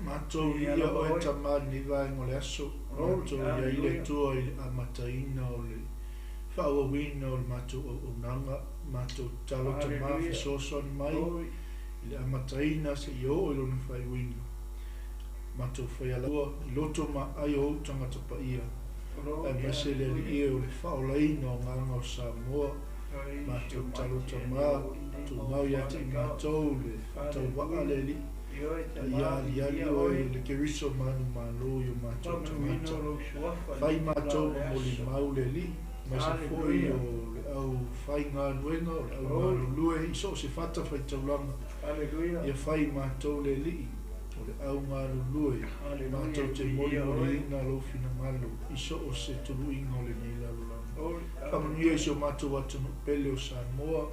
Matou ia o e tamani vai ngole aso. Matou ia ile tua a mataina o le whaawawina o le matou o nanga. Matou talo tamafi soson mai. Ile a mataina se i o ilo na whaiwina. Matou whaialaua i loto ma ai o tangata pa ia. E mese le li ia o le whaolaina o nganga o Samoa. Matou talo tamafi. Tu ngau ia te matou le tau waa le li. Ia o le keriso manu malo yo matou tamata. Fai matou mo li mau le li. Ma se foi o le au fai ngā nuenga o le au manu lue. Iso se fata fai taulanga. Ia fai matou le li. O le au manu lue. Matou te moli inga lo fina malo. Iso o se tulu inga o le nila lulanga. Whamanuia iso matou atanu pele o Samoa.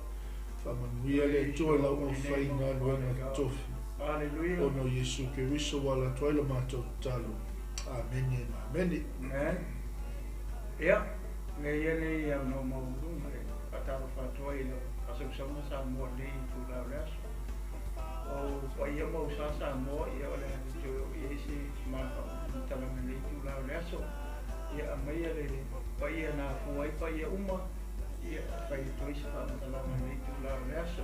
Whamanuia le toa lau o fai ngā nuenga tofi. Ono Yesu Keriso wala toila matou talo. Amen. Amen. Ja, ne ia no mo ngare ataro fa toila aso sama Samoa le tu la ras. O pa ia mo sa Samoa ia ole jo Yesu ma tala le tu la raso. Ia mai le pa ia na fuai pa ia uma. Ia pai toisa fa tala le tu la raso.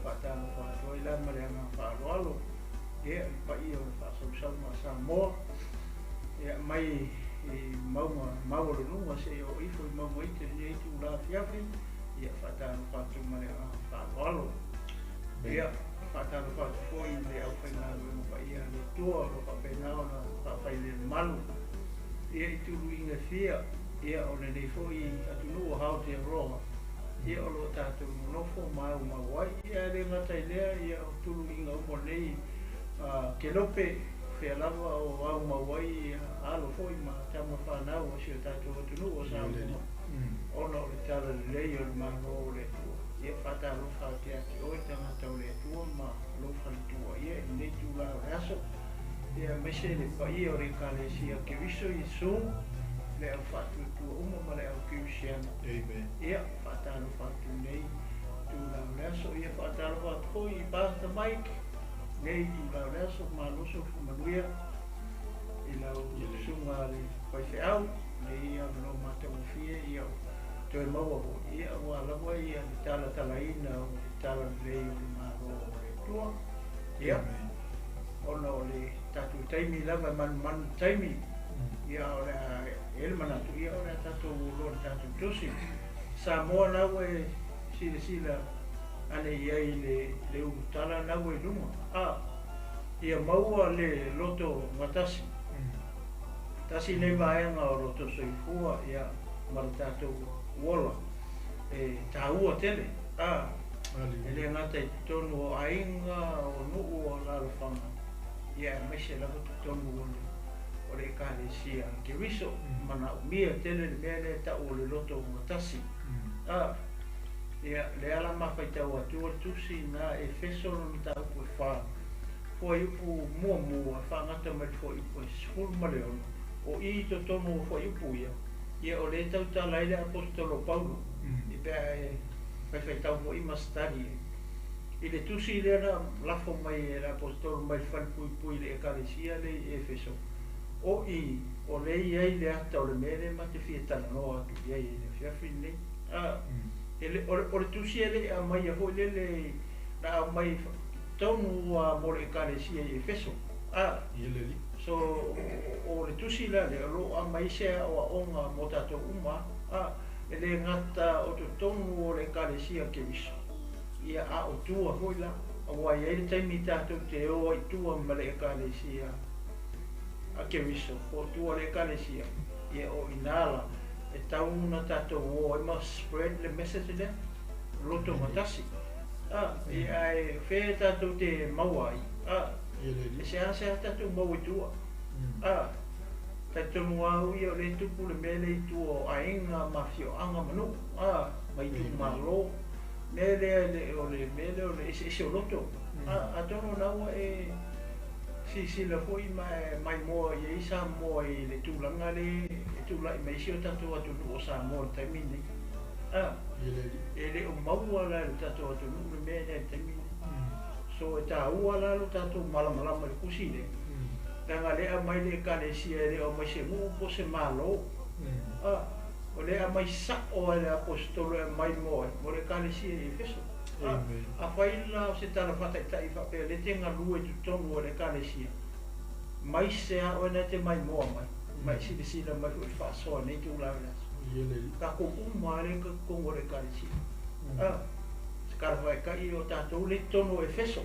Pata fa toila mare na fa rolo. Ia pa ia fa so sama Samoa. Ia mai mau le nunga se o ifo mau ite ni tu la fiafri. Ia fata fa tu mare na fa rolo. Ia fata fa foi le au fa na no pa ia le tua o pa pena na pa fa le malu. Ia tu inga fia ia o le foi atu no how te roa. fo MAUA ia le ngata ilea ia o tulu inga umo nei 𝗘𝗹𝗱𝗲𝗿 o MAUA ia alo fo i ma tama whanau o sio tātou atunu o Samoa ona o le tala lei o le mano o le tua ia whatalo whate ati o i tangata o le tua ma lo whalitua ia i nei tūla o le aso ia mese le pai o re kalesia kewiso i su le au whatu tua uma ma le au kiwisiana ia whatalo whatu nei tūla o le aso ia whatalo whatu hoi i bāta maike nei tūla o le aso ma loso manuia i lau sunga le pai whiau nei ia mano mata mawhia ia toi maua ho ia ua lawa ia le tala talaina o le tala lei o le maro o le tua ia ona o le tatu taimi lava man taimi ia o le ele manatu ia o le tatu lo le tatu tusi Samoa nau e sila ane ia i le utala nau e luma ia maua le loto GATASI tasi nei vaenga o loto soifua ia mara tatu wola tāua tele ele ngata i tonu o ainga o nuu o lalawhanga ia mese lava tonu o le kalesia kewiso mana umia tele le mea le tau o le loto GATASI ia le ala mawhai tau atua tusi na EFESO no tau pue wha fua ipu mua whangata mai fua ipu e skulu maleon o i to tonu o fua ipu ia o le tau talai le apostolo Paulo i pēa e whai tau mo i mastari i le tusi le ana lafo mai le apostolo mai whanpui le ekalesia le EFESO o i o le iei le ata o le mele ma te fietana no atu iei le fiafi nei o le tusi ele a mai a hoi le na a mai tonu a mo le ekalesia i EFESO so o le tusi la le alo a mai se o a onga mo tato uma ele ngata o to tonu o le kalesia kewiso ia a o tua hoi la a wai ele taimi tato te o i tua ma le kalesia a kewiso o tua le kalesia ia o inala e tauna tato o e ma spread le message le loto GATASI ia e whea tato te MAUA e se ase tato mau i tua tato nuau ia o le tupu le mele i tua o ainga mafio anga manu mai tu malo mele o le mele o le ese o loto a tono naua e si la foi mai mo i isa mo i le tūlanga le tūlai mai si o tato atu o Samoa taimini e le o maua la le tato atu le mele taimini so e tā ua la lo tato malamalama le kusi le tanga lea mai le kalesia le o mai se mu po se malo o lea mai sa'o le apostolo e mai mo le kalesia i EFESO a whaila o se tala whataitai whapea le tenga lua i tutonu o le kalesia mai se a o na te mai moa mai sila mai hui whasoa nei tu lau ka ko umare ka kongo le kalesia se karawai kai o tātou le tono EFESO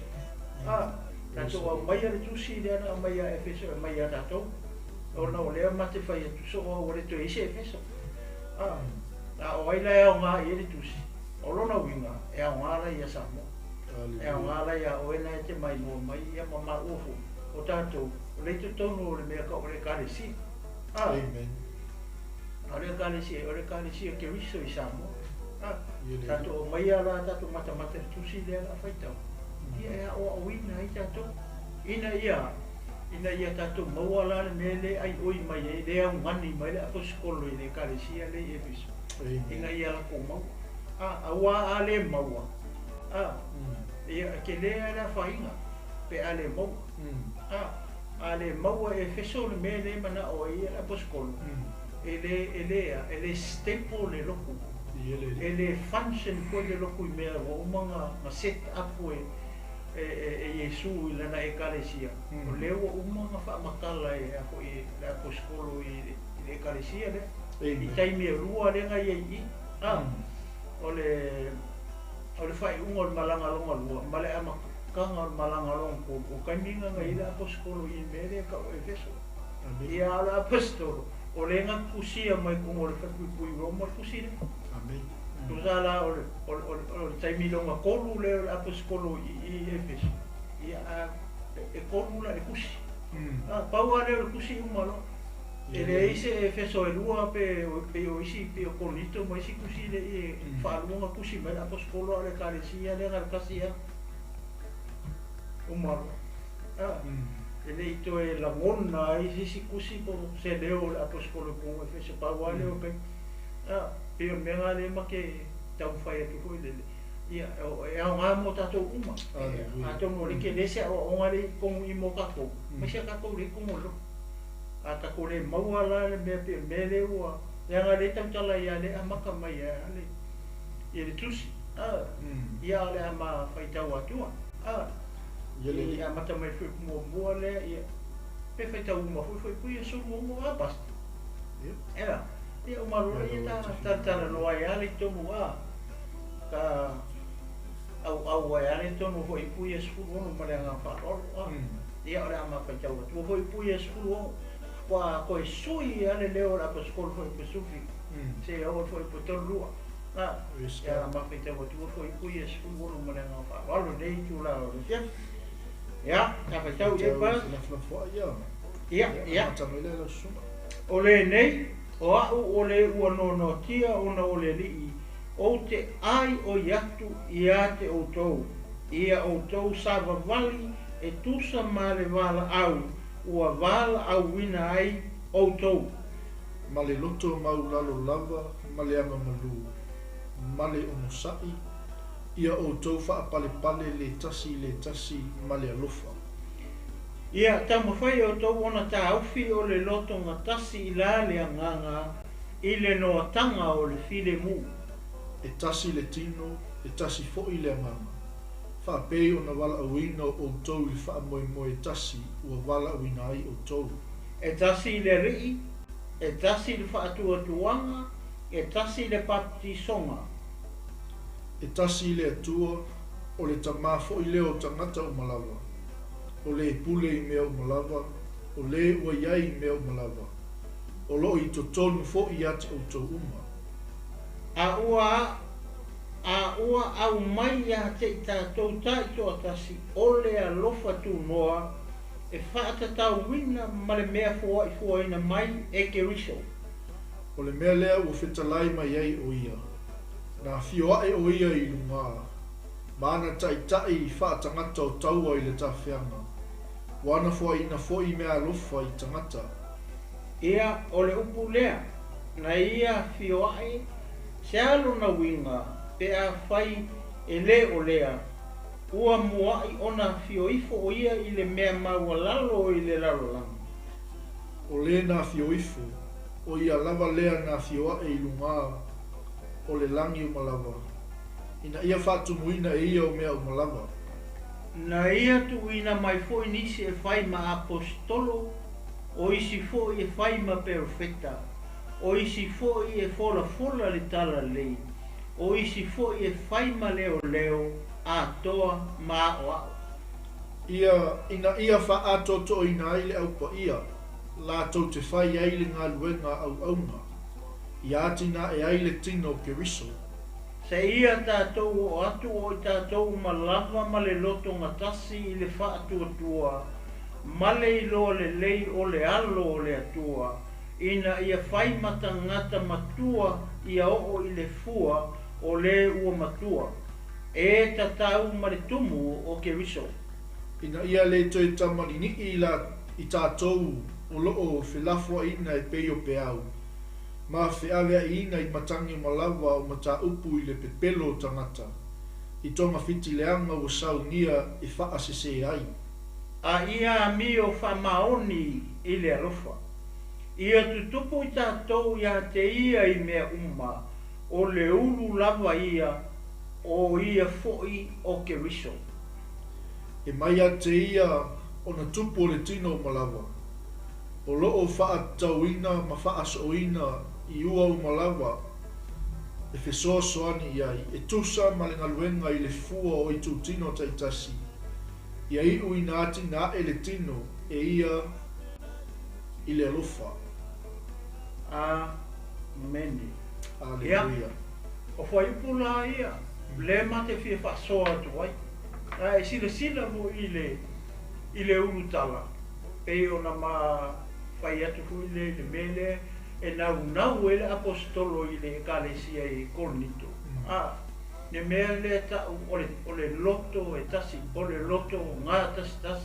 tātou au mai ale tusi le ana mai a EFESO e mai a tātou o na o lea mate whai atu so o le to ise EFESO o ai lai au ngā i ele tusi o lona winga e au ngā lai a Samoa e au ngā lai a oena e te mai mo mai ia ma ufu o tātou o le to tono o le mea ka o le kalesia o le kalesia ke riso i Samoa tātou o mai ala tātou mata tusi le ana whaitau ia ea o awina i tātou ina ia tātou maua la le mele ai oi mai e le au ngani mai le aposkolo i le kalesia le EFESO ina ia la ko mau awa ale maua ia ke lea la whainga pe ale maua ale maua EFESO le mele mana o ia la aposkolo ele staple le loku ele function ko le loku i mea o umanga set up e Yesu i lana e kalesia o leo umanga whaamakala e ako i le aposkolo i le kalesia le i taimi e rua renga i o le whai unga o malangalonga lua ma le amakanga o malangalonga o kaiminga ngai le aposkolo i mere ka o EFESO i ala apostolo o le nga kusia mai kungo le whakupui roma kusi le Kusala o taimilonga kolu le o apostolo I EFESO. Ia e kolu la e kusi. Paua le o kusi umalo. Ele ise EFESO e lua pe o isi pe o kolito mo isi kusi le e whaalunga kusi me apostolo le karesia le garkasia. Umalo. Ele ito e langona isi kusi po se leo le apostolo po EFESO paua le o pe. Pe o menga le make tau whai atu hoi lele. Ia, e au ngā mo tātou uma. Tātou mo rike lese o ngare kongu I mo kako. Masia kako re kongu lo. A tako le maua la le mea pe me le ua. Ia ngā le tau tala ia le amaka mai a le. Ia le tusi. Ia le ama whai tau atua. Ia mata mai whi mua le. Pe whai tau uma whi pui a suru mo a basti. Era. Ia umarura ia tara loa ia le tonu a ka au ia le tonu hoi pui e suru ono mare ngā whaarolo ia ore ama whaitau atu hoi pui e suru ono kwa koe sui ia le leo rapa skol hoi pesufi se au hoi potonu lua ia ama whaitau atu hoi pui e suru ono mare ngā whaarolo nei tu la ore tia ia ka whaitau ia pa ia ole nei o au o le ua nono tia ona o le lii o te ai o iatu ia te outou. Ia outou 𝗘𝗹𝗱𝗶𝗵𝗂𝗿 e tusa ma le wala au ua wala au wina ai outou. Ma le loto mau lalo lava, ma le anga malu, ma le onosai, ia outou whaapale le tasi ma le alofa. Ia tama whai o tau ona tā auwhi o le loto GATASI I la le anganga I le noa tanga o le while mu. E tasi le tino, e tasi fo'i le anganga. Whaapei ona wala awina o tau I wha moe tasi ua wala awina ai o tau. E tasi le rii, e tasi le whaatua tuanga, e tasi le pati songa. E tasi le atua o le tamā fo'i leo tangata o malawa. O le pule I mea o malawa, o le ua iai I mea o malawa, o lo I totonu fo I ate o tau uma. A ua au mai a te I tātou tai toa tasi, o le alofa tu noa, e whaatatau wina ma le mea fua ina mai e ke riso. O le mea lea ua whetalai mai ai o ia, nā whioae o ia I lunga, mana tai whaatangata o taua I le tawhianga. Wana fua ina foi mea alofa I tangata. Ia o le upu lea, na ia whioae, se alo na winga, pe a whai e le o lea, ua muai ona whioifo o ia I le mea maua lalo I le lalo langa. O le na whioifo, o ia lava lea na whioae I lunga, o le langi o malawa. Ina ia whaatumuina e ia o mea o malawa. Na ia tu ina mai foi nisi e fai ma apostolo, o isi foi e fai ma perfetta, o isi foi e fola le tala lei, o isi foi e fai ma leo a toa ma o au. Ina ia wha atoto ina aile au pa ia, la tau te fai aile ngā luenga au aunga, ia tina e aile tino ke riso. Se ia tātou o atu o I tātou ma lava ma le loto GATASI I le whaatua, ma le ilo le lei o le alo o le atua, ina ia whai matangata matua ia o I le fua o le ua matua, e tātou ma le tumu o ke riso. Ina ia le toi tamanini I tātou o loo whilafua ina e peo peau. Ma whiawea ina I matangi malawa o mata upu I le pepelo tangata. I tonga whiti leanga o saunia I wha se ai. A ia mi o whamaoni I le alofa. Ia tutupu I tātou ia te ia I mea uma, o le ulu lava ia, o ia foi o ke riso. E mai a te ia o na tupu o le tino malawa. O loo wha tauina ma wha asoina I ua o malawa, e whesoa soani iai, e tusa ma le ngaluenga I le fua o I tūtino taitasi. Ia I ui nā ati nā e le tino, e ia I le alofa. Amen. Aleluia. o fai pula ia le mate fia fa soa tu ai ai sila mo ile urutala pe ona ma fai atu fu ile le mele e nau ele apostolo ile ekalesia e Korinto ne mele ta ole loto e tasi ole loto nga tas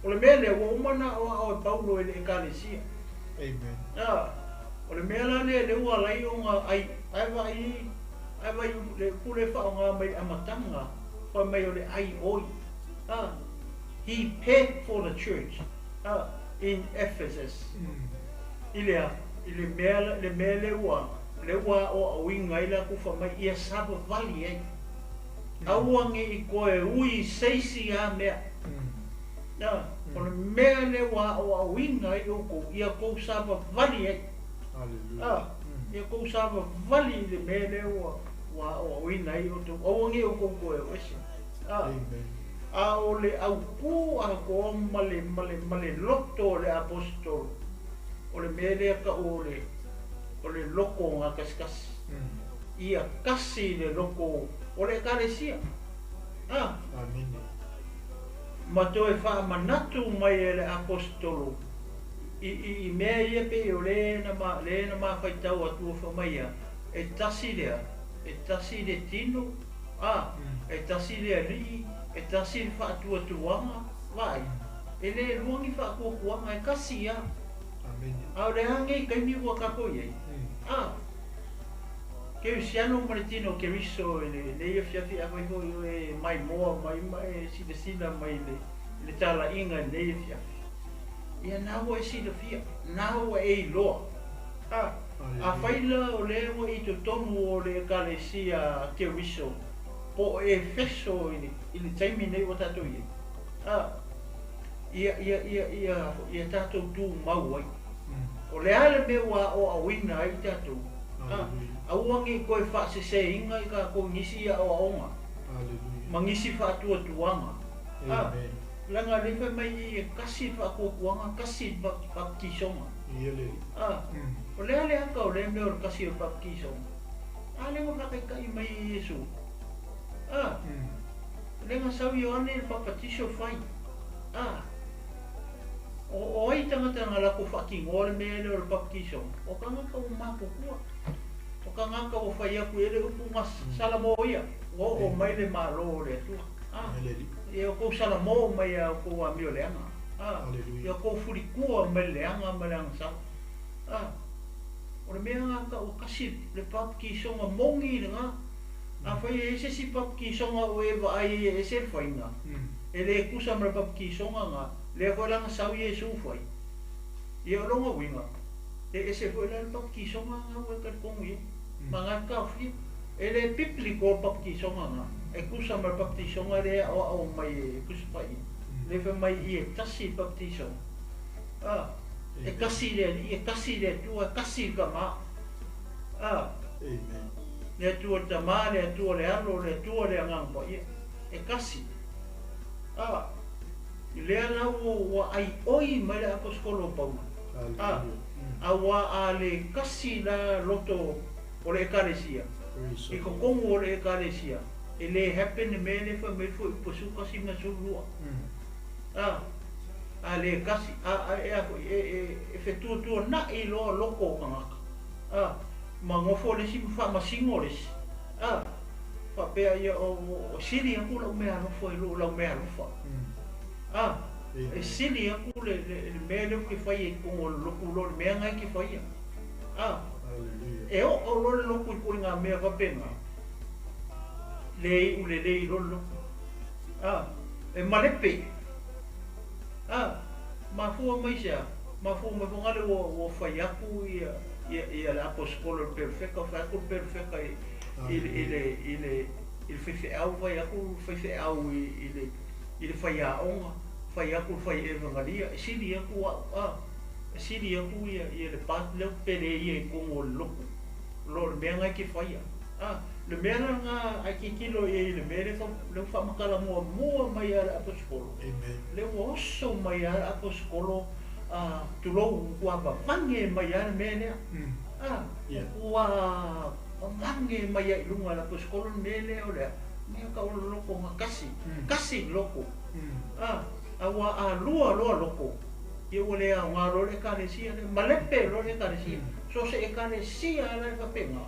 ole mele o mana o Paulo ile ekalesia amen ole mele le ua lai o nga ai vai le pule fa nga mai amatanga fa mai ole ai oi he paid for the church in Ephesus ile mele ua o winga ila ku fa mai ia saba vali ai awangi i koe ui seisi a mea ole mele ua o winga i oko ia kou saba vali ai ia kou saba vali ile mele ua o winga i oto awangi o kou koe wesi ole au ku a ko male loto le apostol ole mele ka ole loko nga kaskas ia kasi le loko ole kalesia amen mato e fa manatu mai le apostolo i mea ia pe ole na ma fai tau atu fa mai e tasi le tino e tasi le ri e tasi le fa atu wanga vai ele luangi fa ko wanga e kasi ia au le hange kai mi wa kapo ye ke siano maritino ke riso le ia fiafi a vai ho e mai moa mai sila mai le tala inga le ia fiafi ia nawa e sila fia nawa e loa a faila o le mo i to tonu o le kalesia ke riso po EFESO ili taimi nei o tato ye ia tato tu MAUA o le ale me o awina ai tato auangi koe whaasese inga i ka ko ngisi a o aonga mangisi whaatua tuanga langa lewe mai i kasi whaakuakuanga kasi baptisonga o le ale aka o le me o kasi o baptisonga ale mo whakaikai mai i Yesu lenga sau i ane il papatiso fai o ai tangata ngala ko whakingo le me le o baptisonga o kangaka o mapukua o kangaka o fai aku ele upunga salamo ia o mai le malo le tua e o ko salamo mai a ko a mio leanga e o ko furikua mai leanga mai leanga sa o le mea ka o kasi le baptisonga mongi nga a fai e se si baptisonga o eva ai e se fainga ele kusa mai baptisonga nga le foi langa sau Yesu foi e o longa winga e se foi la baptisonga nga o ka kongi manga ka fi ele biblico baptisonga nga e kusa mai baptisonga le o mai kusa pai le foi mai e tasi baptisonga e kasi le tua kasi ka ma amen le tua tama le tua le alo le tua le ngampo e kasi le ana o ai oi mai le apostolo Paulo awa ale kasi la loto o le ekalesia e ko kongo o le ekalesia e le happen me le fa me fo posu kasi na sulua ale kasi e fetu tu na i lo loko ngaka mangofo le si fa masingo le fa pe ia o sili aku la me alo foi lo me alo fa e sili aku le mele que fai com o lo me ngai que fai e o lo ko nga me va pena le lo e malepe ma fu mai xa ma fu me ngale o fai aku ia la apostolo perfecto fa ku perfecto il 𝗘𝗹𝗂𝗿 aku 𝗘𝗹𝗂𝗿 il fai a onga fai aku fai evangelia sili aku ia le pat le pele ia como lo menga que fai le menga nga aki kilo ia le mere le fa makala mo mai a apostolo le oso mai a apostolo tu lo qua va fange mai a mene wa mange mai ai lunga la poskolo nele o le me ka o loko nga kasi loko awa lua loko ye ole a nga lo le karesia le malepe lo le karesia so se e karesia la fa penga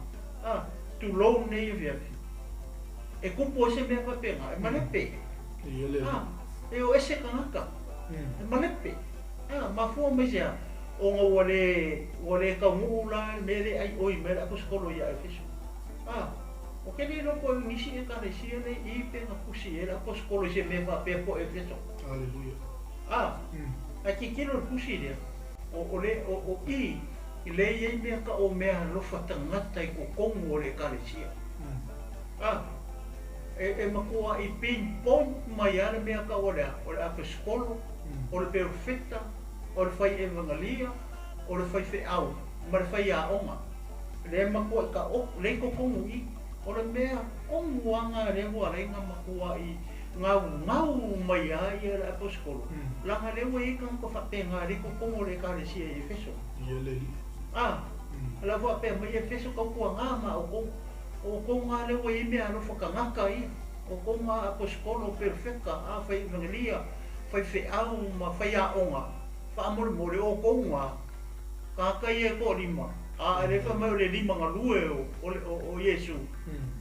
tu lo ne ye e kupo se me fa penga e malepe e o ese kanaka e malepe ma fu me ja o nga wale ka mula mere ai oi mera poskolo ya EFESO o ke ni loko nisi e karesia le I penga kusi e la poskolo se me fa pe po EFESO Aleluia aki kilo kusi le o I le ye me ka o me lo fa tangata I ko kongo le karesia e makua I pin pon mai ana me ka o le a poskolo o le perfetta o le fai evangelia o le fai feau ma le fai aonga le makua ka o le ko kongu I o le mea kongu anga le wa le nga makua I ngau mai ai le apostolo langa le we ka ko fa penga le ko kongu le karesia EFESO la wa pe mai EFESO ka ko nga ma o ko nga le we me ano fa ka ngaka I o ko nga apostolo perfecta fai evangelia fai feau ma fai aonga fa amor more o konga ka kai e ko lima le fa mai le lima nga lue o Yesu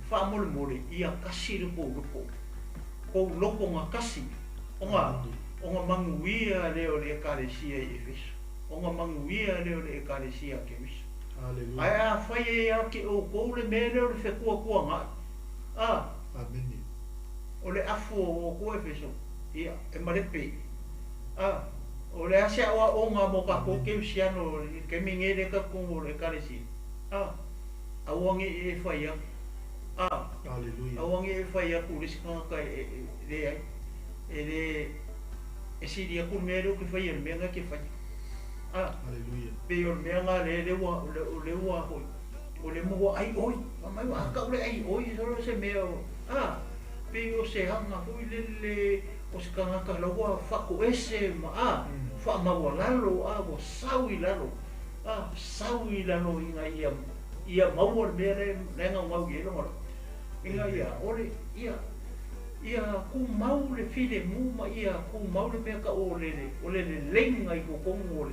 fa amor more ia kasi le ko loko nga kasi o nga manguia le o le karesia EFESO o nga manguia le o le karesia kewiso ai fai e ke o ko le mele o le fe kua nga amen o le afu o ko EFESO ia e malepe o le asia o nga mo ka ko ke siano ke mingere ka ko le karesi awangi e faya Aleluia awangi e faya ku le ska ka e si dia ku mero ke faya me nga ke faya Aleluia pe o me nga le wa o le mo ai oi mai wa ka le ai oi so se meo pe o se hanga fu le o se kanga ka loa whako ese ma wha maua lalo o saui lalo saui lalo inga ia maua mea renga mau i elo mara inga ia ole ia ku mau le file muma ia ku mau le mea ka o le lenga I ko kongo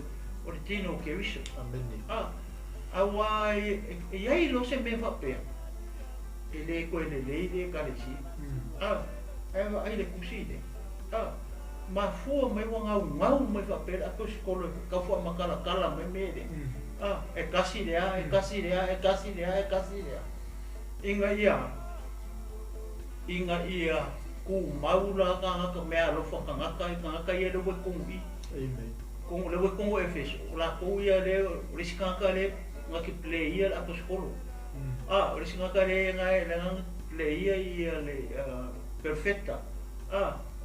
o le tino ke wiso amen awa iai lo se me whapea e le koe le leide karesi eva ai le kusine ma fua mai wa ngau mai fa pe a pos kolo ka fua makala mai mele e kasi le inga ia ku maula ka mea lo fa ka ia le kongi amen kongo le kongo EFESO la ko ia le risika ka le ngaki play ia a pos kolo risika ka le ngai play ia le perfecta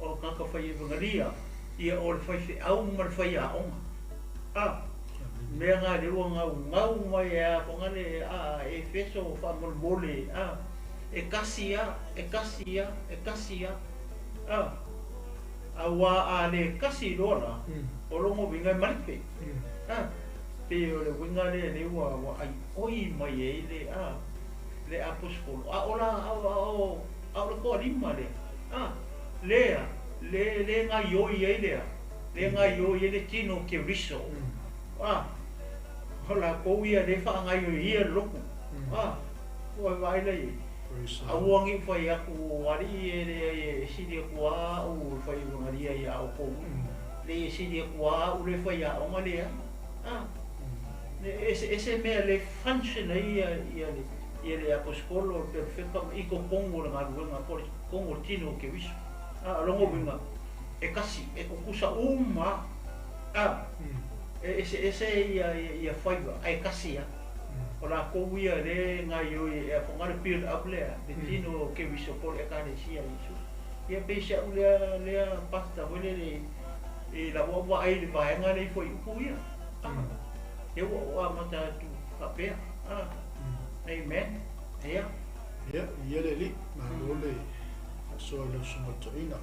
o ka fai evangelia ia o le fai feau ma le fai aonga me nga le ngau mai ko nga le EFESO fa mole e kasia awa le kasi lora o longo vinga malipe pe o le winga le wa ai oi mai le apostolo o le ko lima le le nga yo ye le nga yo ye le tino ke riso hola ko ia le fa nga yo ye loko o vai le awangi fai aku wari e sidi kwa o fai maria ya o ko le sidi kwa o le fai ya o male ese me le function ia le apostolo perfecto I ko pongo na ngua por kongo tino ke wiso longo binga e kasi e ko kusa ese ia faiva ai kasi ora ko ia le nga yo e fonga le build up le tino ke wiso por e karesia Yesu ia beisa le pasta vole e la boa ai le vai nga le foi ku ia eu o mata tu papel amen ia ia le li ma le so lo sumo toina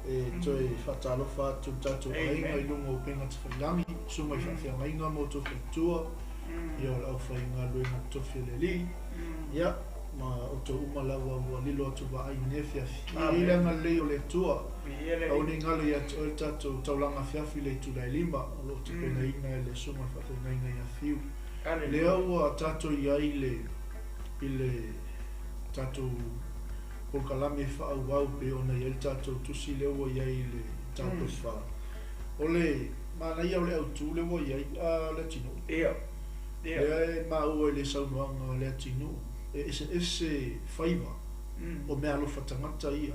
e toi fatalo fa tu tatu ai ngai lungo penga tfilangi sumo fa fia ngai nga mo tu tua ia o le au whainga lue na tofi le li ia ma o te umalawa ua lilo atu wa ai nefia i langa leo le tua au ni ngalo ia o le tatou taulanga fiafi le tu lai lima o lo te pena ina le sunga whakainga inga ia fiu leo ua tatou iai le tatou polkalame whaau pe ona ia le tatou tusi leo ua iai le tatou wha o le mana ia o le au tu le ua iai le tino le MAUA le saunoanga le tino ese whaiva o mea alofa tangata ia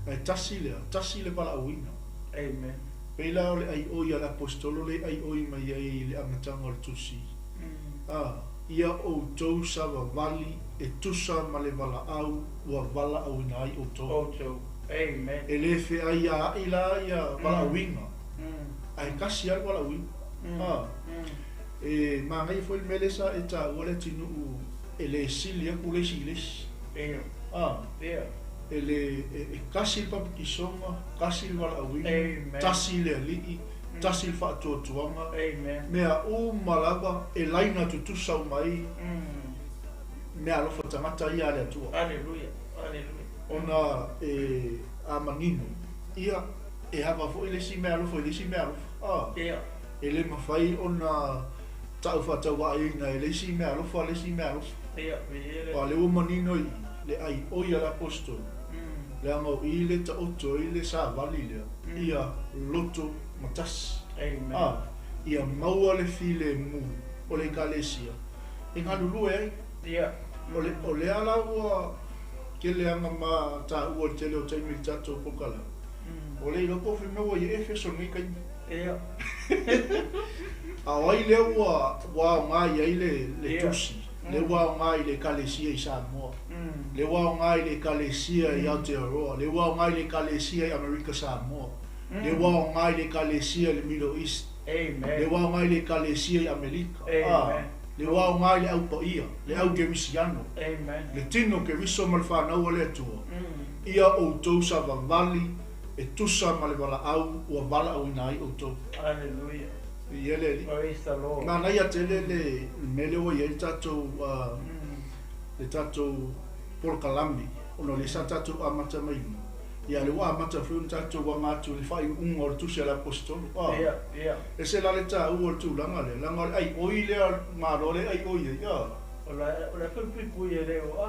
ai tasi le pala awina amen peila o le ai oi ala apostolo le ai oi mai ai le amatanga o le tusi ia o tou sawa vali e tusa ma le vala au ua vala awina ai o tou amen e le fe ai a ila ia vala awina ai kasi al vala awina e mangai foi mele sa e ta wala tinu ele silia kule siles ele kasi pa kisonga kasi wala awi tasi le li tasi fa to tuanga mea o malaba e laina tu sau mai mea lo fa tamata ia le tu aleluia ona a manino ia e hava foi le si mea lo foi le si mea ele mafai ona tau whatau wa ina e leisi mea alofa, leisi mea alofa. Pa le umanino i, le ai oi ala apostol. Le angau i le ta oto i le sa vali lea. Ia loto matas. Ia maua le file mu o le kalesia. E ngā lulu e ai. O le ala ua ke le anga ma ta ua tele o taimi tato pokala. O le iloko fi meua i EFESO ngai kai. Awai le wa ngai ai le tusi le wa ngai le kalesia i Samoa le wa ngai le kalesia i Aotearoa le wa ngai le kalesia i America Samoa le wa ngai le kalesia i Middle East le wa ngai le kalesia i America le wa ngai le Aupaia le au Gemisiano le tino ke viso mal fa na wale tu ia o to sa vali e tusa ma le vala au o vala au nai o to hallelujah Yele, mana ia tele le mele o ia le tatou polkalami ono le sa tatou amata mai ia le wa amata fu tatou wa ngatu le fai o le tusi ala apostolo e se la le ta o tu langa le ai oi le ma lo le ai oi ia ola fu le o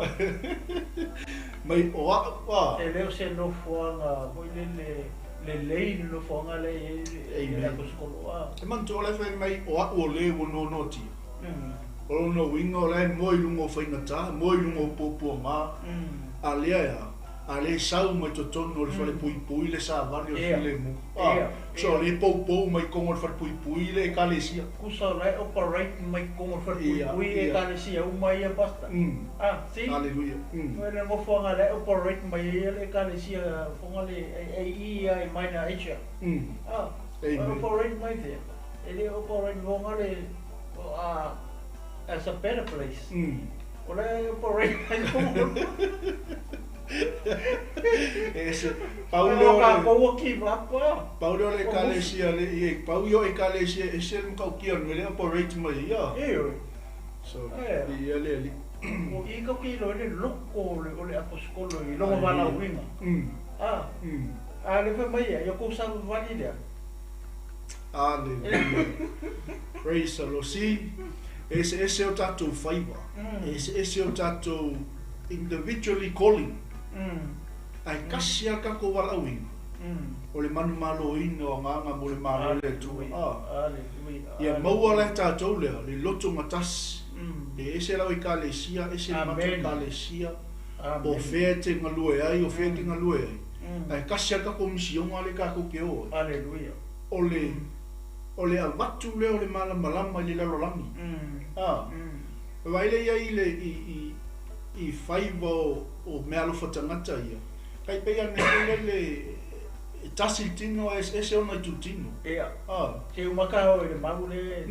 mai o e le se no fuanga mo le lei no fonga le e ko skola e man to le fe mai o le no noti o no wingo le moi lungo fainata moi lungo popo ma alia ale sau mai to tono le fale pui le sa vali o le mu so le popo mai ko mo fale pui le kalesia ku so le operate mai ko mo fale pui e kalesia o mai basta si hallelujah le mo fonga le operate mai le kalesia fonga le ai mai na echa operate mai there ele operate fonga le as a better place o le operate mai ko ese Paulo Paulo le kalesia le Paulo e kalesia ese mo kia no le operate mai ia so ia le o i ka ki lo le loko le apostolo i lo vala winga le fa mai ia ko sa vali dia hallelujah praise the Lord see ese o tatou faiva ese o tatou individually calling ai kasia ka ko wala winga o le manu malo ino nganga mo le malo le tu ia maua le tatou le loto matas ese la o kalesia ese matu kalesia o fete ngalue ai o fete ngalue ai kasia ka ko mission ale ka ko keo hallelujah o le avatu le o le malama le la lolami vai le ia i faivo o me alo fatangata ia kai pe ia le tasi tino ese ona tutino ke o makao le malu le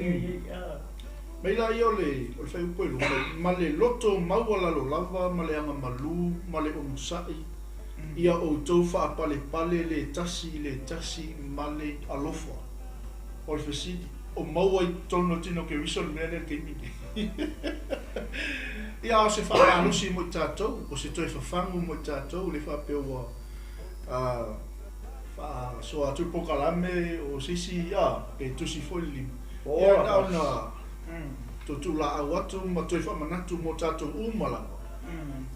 mai la io le o fai puelo ma le loto MAUA la lo lava ma le anga malu ma le umsai ia o tofa pale le tasi ma le alofa o le fesidi o MAUA I tono tino ke wiso le mea ke mini. Ia o se whaalusi mo tātou, o se toi whawhangu mo tātou, le whapeo so atu pokalame o sisi e tusi foli. Ia nauna to la awatu ma toi whamanatu mo tātou umala.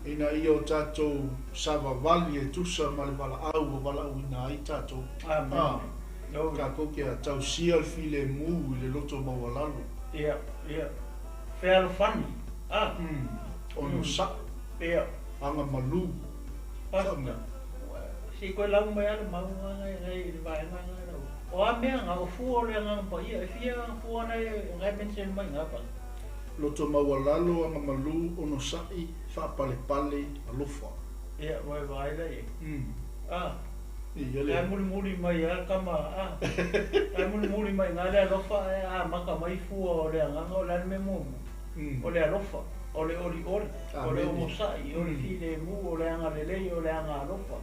Ina I o tātou 𝗘𝗹𝗱𝗲𝗿 e tusa ma le wala au o wala uina ai tātou. Ka koke a 𝗘𝗹𝗱𝗲𝗿𝗂𝗂 I le loto MAUA lalo. Ia. 𝗘𝗹𝗱𝗲𝗿. Ono sa. Ia. Anga malu. Si koe lau mai ala MAUA ngai le vaenga ngai lau. O a mea ngā o fua le ngā pa ia, e fia ngā fua nei ngai mensen mai ngā pa. Loto MAUA lalo anga malu ono sa'i whaapalepale alofa. Ia, vai lei. Ia Ai muli mai a kama ai muli mai ngā le alofa maka mai fua o le nganga o le me mo. O le alofa, o le ori, o le omosai, o le file mu, o le anga lelei, o le anga alofa.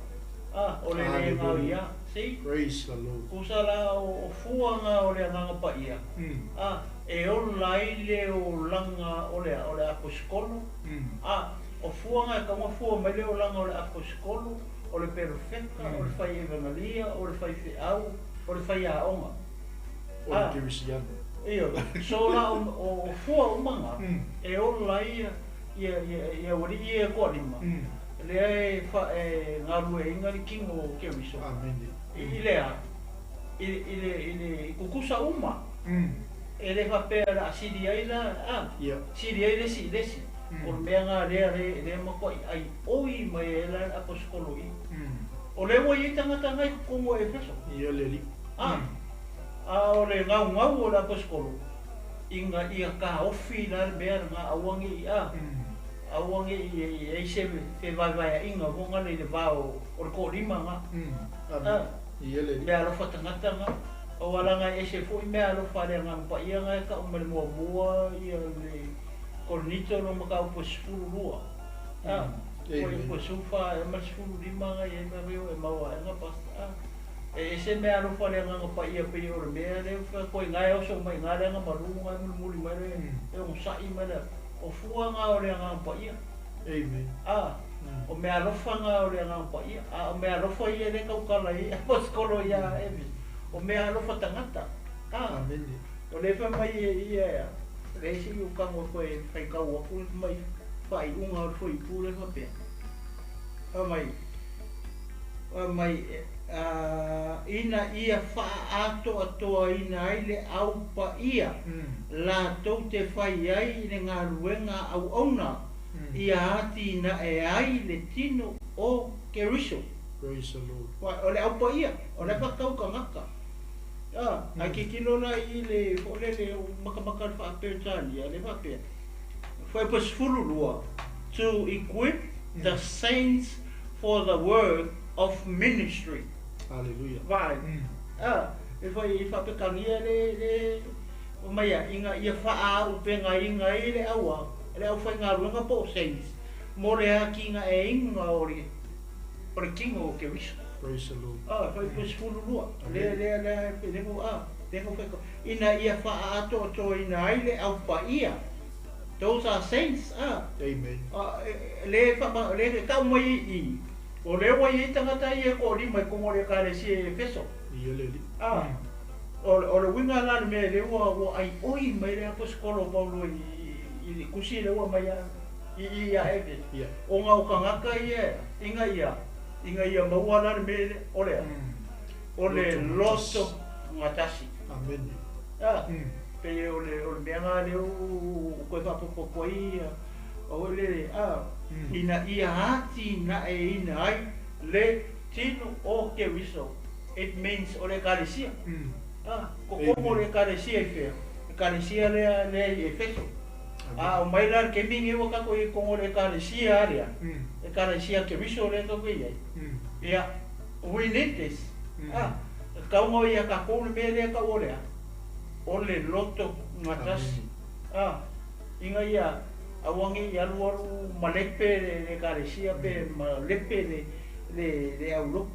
O le ngā ia, see? Praise the Lord. Kusala o fuanga o le nganga pa ia. E o lai le o langa o le aposkolo. O fuanga e kama fua mai le o langa o le aposkolo, o le perfecta, o le fai evangelia, o le fai feau, o le fai aonga. O le kirisiano. Ia, so la o fua umanga, e o lai ia wari ia kua lima. Le ngā rue inga li kingo 𝗘𝗹𝗱𝗲𝗿. Amen. I lea, i kukusa uma. E le whapea la siri ai la, siri ai lesi. O mea ngā rea mako ai oi mai e la aposkolo I. O le wai I tangata ngai kongo EFESO. Ia le li. O le ngau o le aposkolo. Inga ia ka ofi la mea ngā awangi awangi I se vai inga vonga le vao o ko lima nga. Ia le li. Mea rofa tangata nga. O wala nga e se fo mea rofa le nga pa ia nga ka umele mua ia le kornito no maka upo sifuru lua. Ko upo sufa e ma sifuru lima nga e ma veo e MAUA nga pasta. E se mea rofa le nga pa ia pe o mea le ko ngai o so mai nga le nga maru nga muli mai le e o sai mai le o fua nga o le nga pa ia. Amen. O mea rofa nga o le nga pa ia. O mea rofa ia le kaukala I aposkolo ia evi. O mea rofa tangata. Amen. O le fa mai ia le si o kango koe fai kau aku mai fai unga o foi pule fa pe. O mai ina ia fa atoa ina ai le au pa ia. La tau te fai ai le ngā ruenga au auna. Ia ati na e ai le tino o 𝗘𝗹𝗱𝗲𝗿. Praise the Lord. O le au pa ia, o le pakau ka ngaka. Ai ke kino na I le makamaka le whaapea tālia, le whaapea. Whai pasifuru lua, to equip the saints for the work of ministry. Hallelujah. Vai. E whai whaapekangia le o maia, inga ia whaa upenga inga I le aua, le au whai ngā ruanga po saints. Mo le haki inga e inga o le kingo o 𝗘𝗹𝗱𝗲𝗿. Praise the Lord. Whai pasifuru lua. Ina ia wha ato ina ai le au pa ia. Those are saints. Amen. Le kau mai I. O le wai I tangata I e ko lima I kongo le kare si EFESO. Ia le li. O le winga la me le ua ai oi mai le aposkolo Paulo I kusi le ua mai ia eve. O ngā ukangaka ia. Inga ia MAUA la me o le LOTO GATASI. Amen. Pe o le meanga le o koe whapopo ia. O le ina ia hati na e ina ai le tino o 𝗘𝗹𝗱𝗲𝗿. It means o le karesia. Ko komo le karesia I whea. Karesia le EFESO. O mai la ke mingi o kako I kongo le karesia area. E karesia 𝗘𝗹𝗱𝗲𝗿 le kako ia. Ia, we need this. Kaunga ia ka koule me le ka olea. O le loto GATASI. Inga ia awangi ia luaru malepe le karesia pe malepe le aulo.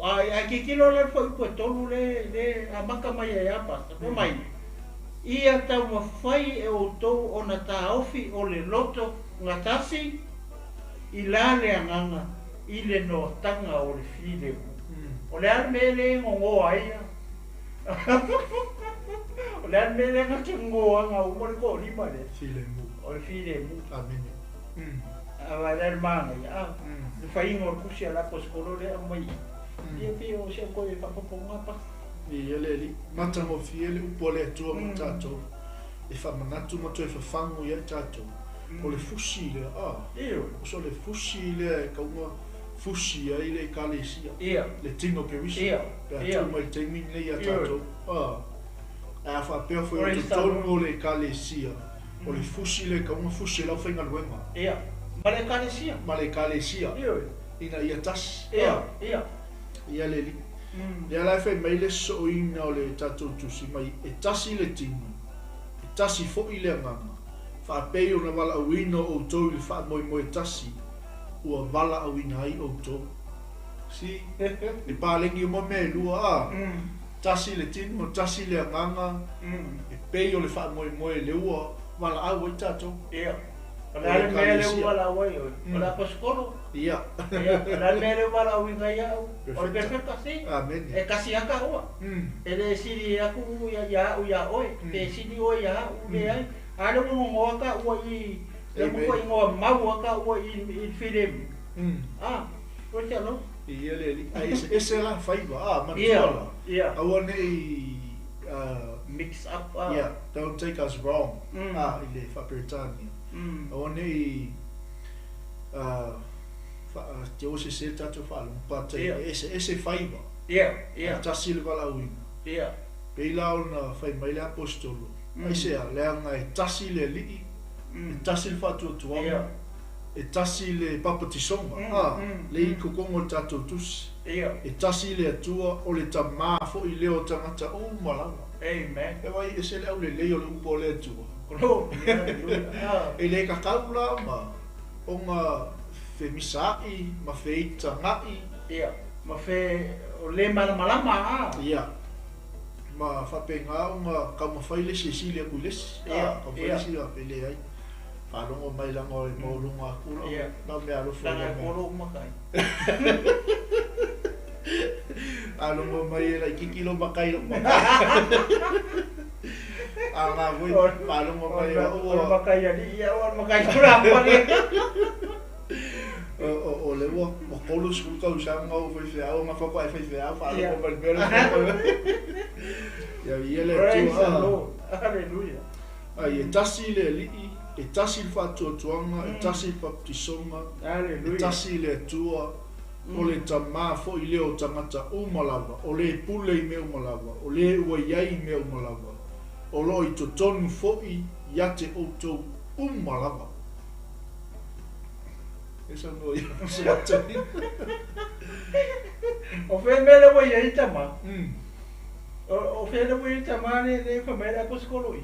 Ai ke kilo le foi ko tolu le amaka mai ia pa. Ko mai. ia tau mawhai e o tau o na taofi o le loto GATASI i la le anganga i le no tanga o le file o le almele ngongo aia o le almele ngake ngoanga o mori ko lima le file mu o le file mu amene a le manga ia le fai ngor kusi ala poskolo le mai ia pio se ko e papoponga pa i ele mata mo fiele upole tua mo tato e fa manatu mo to e fa fangu ia tato o le fusi le io so le fusi le ka uma fusi ai le kalesia le tino perisi ia tu mai te min le ia tato a fa pe foi o tono le kalesia o le fusi le ka uma fusi la fa ngal wenga ia ma le kalesia io ina ia tas ia le li le ala fe mai le so ina o le tato tusi mai e tasi le tino e tasi fo i le ngama fa pe o na wala wino o to le fa moi moi tasi o wala wina ai o to si le palengi mo me lua tasi le tino tasi le ngama e pe o le fa moi moi le ua wala au o tato Ala mele wala wai wala poskolo ia ala mele wala winga ia o perfecto assim amen e kasi aka o ele siri aku ya oi pe siri o ya o me ai ala mo aka o i le mo i ngo mau aka o i film o te no ia le ese la faiva manola I want mix up don't take us wrong ile fa Britania Oni te o se tato falo but ese faiva ta silva la win pe la ona fai mai le apostolo ai se le anga e tasi le li tasi fa tu e tasi le papatisonga le ko kongo tato tus e tasi le tua o le tama fo i leo tangata o malanga amen e vai ese le o le le upo le tua e le kakaula ma o nga femisai ma feita ngai ma fe o le malama ma fa penga o nga ka ma faile Cecilia kules ka faile si a pele ai fa longo mai la ngoi mo lunga ku na me alo fo na ko ma kai alo mo mai la kikilo makai Anga vui palu mo mai o makai ali ia o makai pura pare o le wo o kolu skul ka usang ngau foi fe au ma fa ko fe fe au fa lo mo bel ya le tu haleluya ai tasi le li e tasi fa tu tuanga e tasi pa tisonga haleluya tasi le tua o le tama fo i leo tamata o malava o le pule i me o malava o le ua iai me o malava o lo i tonu fo i yate o to malava esa no ia se atani o fe mele ua iai tama o fe le ua iai tama ne fa mele aposkolo i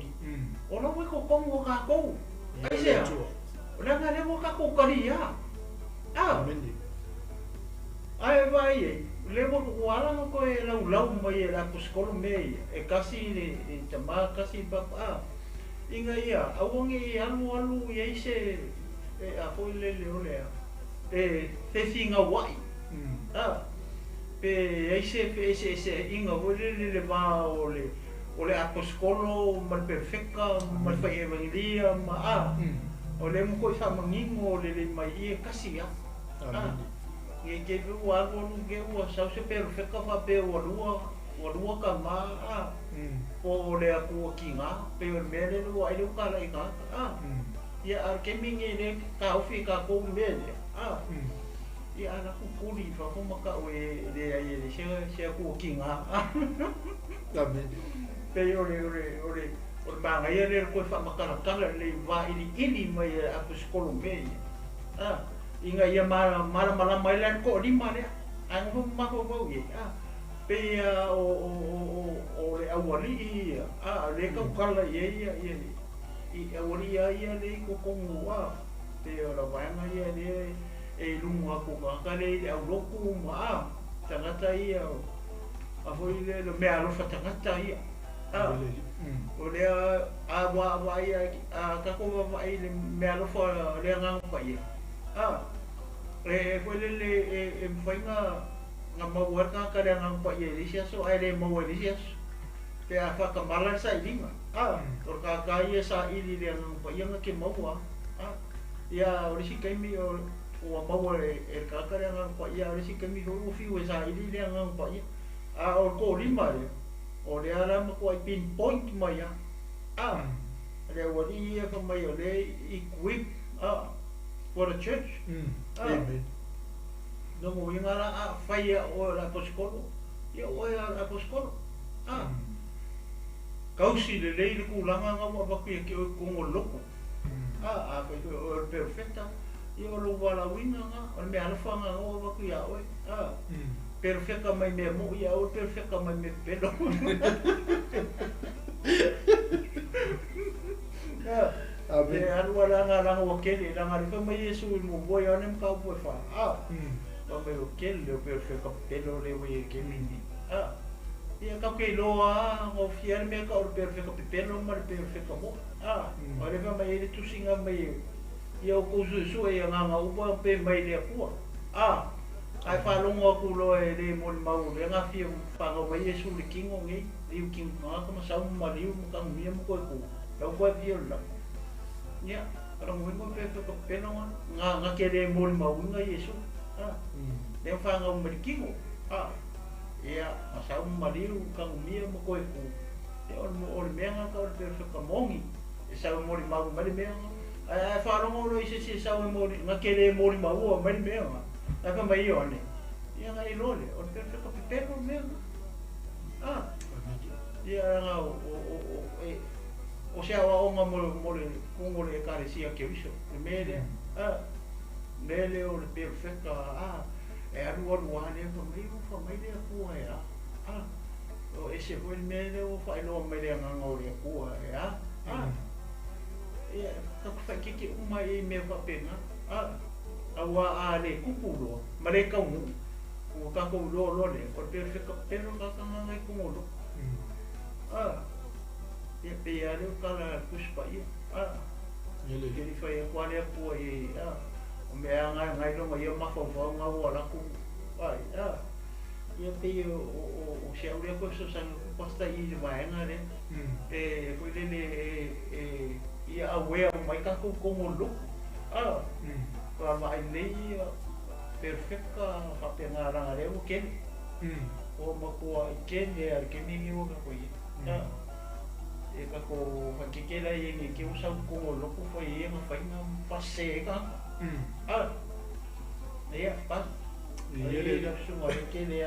o lo ua kokongo ka kou ai sea o la ngale ua ka kou karia amene ai vai le mo wala no ko e lau mai la poskolo me e kasi le tama kasi papa inga ia awongi alu ia se e a foi le ole e te singa wai pe ai se inga ole le va ole a poskolo mal perfecta mal fai evangelia ma ole mo ko sa mangingo le mai e kasi ya e ke vu algo que o sa se perfecta fa pe o lua ka ma o le aku kinga pe o mele lu ai lu ka lai ka ya ar ke mingi ne ka o fi ka ko mele ya ana ku kuli fa ko maka o e de ai de se ku kinga pe o le ba nga ye le ko fa maka ka le va ili mai a psikolo me inga ia mala mai lan ko di mane ang ma ko ye pe o le awali le ka kala ye i awali ya le ko ko wa pe o la banga ye le e lunga ko ka le au loku ma tangata ia a foi le me alo fa tangata ia o le a wa ia ka ko wa ile me alo fo le nga pa ia ko le mfainga nga MAUA ka le nga pa ia le sia so ai le MAUA le sia te a fa ka mala sa ilinga or ka ia sa ili le nga pa ia nga ke MAUA ia o le si kai mi o MAUA e ka le nga pa ia o le si kai mi ho fi we sa ili le nga pa ia o ko lima le o le ala ma ko ai pinpoint mai le wali e fa mai o le equip for the church no mo inga la fai o la apostolo ia o la apostolo kausi le le ku langa nga mo ba ku ke ko ngoloko fa o perfecta ia o lo wala winga nga o me alfa nga o ba ku ia o perfecta mai me mo ia o perfecta mai me pelo e anu ala nga o kele nga le mai Yesu mo boy onem ka po fa o me o kele o perfecta pelo le we ke mini ia ka ke loa o fier me ka o perfecta pelo mar perfecta mo o le mai le tu singa mai ia o ko su e nga o pe mai le ku ai fa longo ku lo e le mo mau le nga fi fa ngo mai Yesu le kingo ngi liu king ma ka ma sa ma liu mo ka mi mo ko ko viola ya para mo mo pe to peno nga ke le mo mau nga Yesu le fa ngo mo kingo ya ma sa ma liu ka mi mo ko e o me nga ka o pe ka mongi e sa mo mau ma le me ai fa longo lo ise sa mo nga ke le mo mau ma le me ai fa mai one ia nga i lole o perfecto pipero mesmo ia nga o sea o nga mo le carecia que hizo mele mele o le perfecto e aru o ane fa mai le ku o ese foi mele o fa no mele nga o le ku ia ka fa que uma e me va pena awa ale kupulo male ka o ka ko lo le o perfecto pero ka ka ngai ko lo e pe ale ka la kuspa ia ele que foi ko ale po e o me ngai lo mai ma fo nga o la ku e pe o se ule ko so san pasta i vai nga le e foi le ia awe mai ka ko lo para vai nei perfecta fa pena ranga le o ken o ma ko ken le ke mi o ka ko e ka ko fa ke la ye ni ke usa ko lo ko foi e ma fa ina fa se ka ia pa ele da suma ke le